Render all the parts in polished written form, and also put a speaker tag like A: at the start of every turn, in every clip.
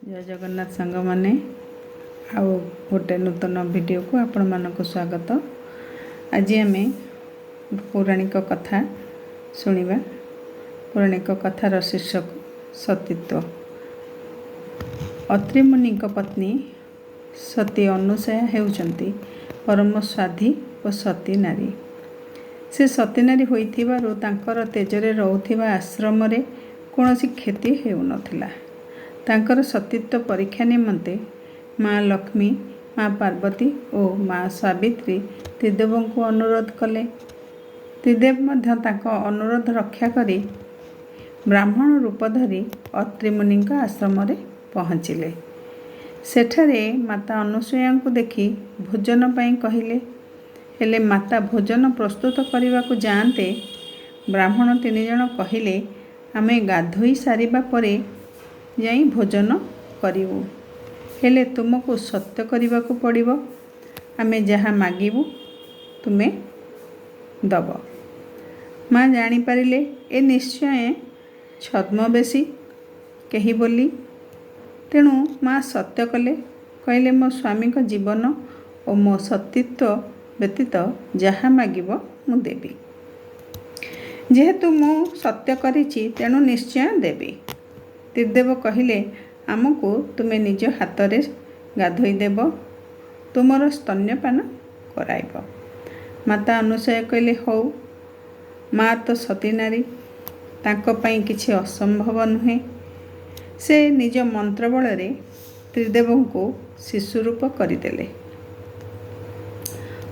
A: जय जगन्नाथ सांग माने आउ गोटे नूतन वीडियो को आपण मानक स्वागत। आज आम पौराणिक कथा शुणा। पौराणिक कथार शीर्षक सतीत्व। अत्रि मुनि पत्नी सती अनुसया हेउचंती परम स्वाधी और सती नारी। से सती नारी होइथिबारु तांकर तेजरे रहुथिबा आश्रम रे कोनोसी क्षति हेउ नथिला। तांकर सतीत्व परीक्षा निमंते माँ लक्ष्मी, माँ पार्वती और माँ सावित्री त्रिदेव को अनुरोध कले। त्रिदेव मध्य तांको अनुरोध रक्षा करी ब्राह्मण रूप धरी अत्रि मुनि आश्रम रे पहुँचिले। सेठारे माता अनुसया को देखि भोजन पाई कहिले। हेले माता भोजन प्रस्तुत करने को जाते ब्राह्मण तीन जन कहिले आमे गाधोई सारिबा परे जाई भोजन करिवु। हेले तुमको सत्य करने को पड़िबो। आमे जहाँ मागिबु तुमे दब। माँ जानी पारिले ए निश्चय छद्मवेशी कही बोली। तेणु माँ सत्य कले। कहले मो स्वामी को जीवन और मो सतीत्व व्यतीत जहाँ मागिब मु देबी। जेहेतु मु सत्य करिछि तेणु निश्चय देबी। त्रिदेव कहिले आमको तुमे निज हाथ रे गाधोई देव, तुमर स्तन्यपान कराइब। माता अनुसया कहले हौ। माँ तो सती नारी, तांको पई किछि असंभव नुहे। से निज मंत्र बल रे त्रिदेव को शिशु रूप करदेले।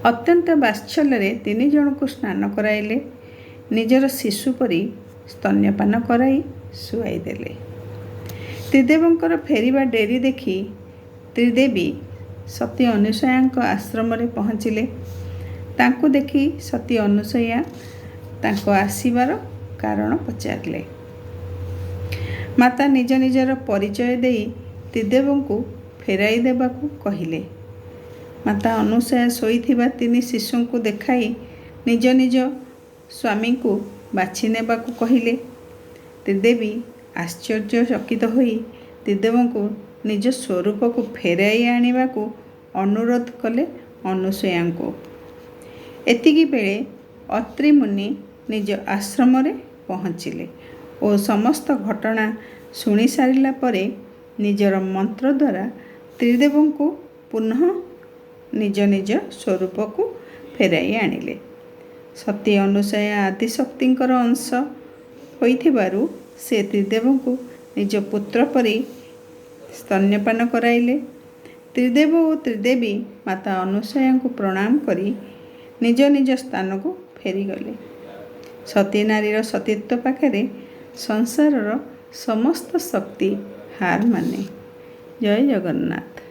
A: अत्यंत वात्सल्य रे तीन जन को स्नान कराइले। निजर शिशु परी स्तन्यपान कराई सुआई देले। त्रिदेवंकर फेरिबा डेरी देखी त्रिदेवी सती अनुसया आश्रम रे पहुँचिले। तांको देखी सती अनुसया तांको आसीबार कारण पचारिले। माता निज निजर परिचय देई त्रिदेव को फेराई देबाकू कहिले। माता अनुसया सोईथिबा तीन शिशु को देखाई निज निज स्वामी को बाछि नेबाकू कहिले। त्रिदेवी आश्चर्यचकित होई त्रिदेव को निज स्वरूप को फेराई आनिबा को अनुरोध कले अनुसया को। एतिकी बेले अत्रि मुनि निज आश्रम रे पहुँचिले और समस्त घटना शुणी सारिला परे निजर मंत्र द्वारा त्रिदेव को पुनः निज निज स्वरूप को फेराई आनिले। सती अनुसया आदिशक्तिंकर अंश होइथिबारु से त्रिदेव को निज पुत्र परी स्तन्यपान कराइले। त्रिदेव और त्रिदेवी माता अनुसया को प्रणाम करी निज निज स्थान को फेरीगले। सती नारीर सतीत्व पाखरे संसारर समस्त शक्ति हार माने। जय जगन्नाथ।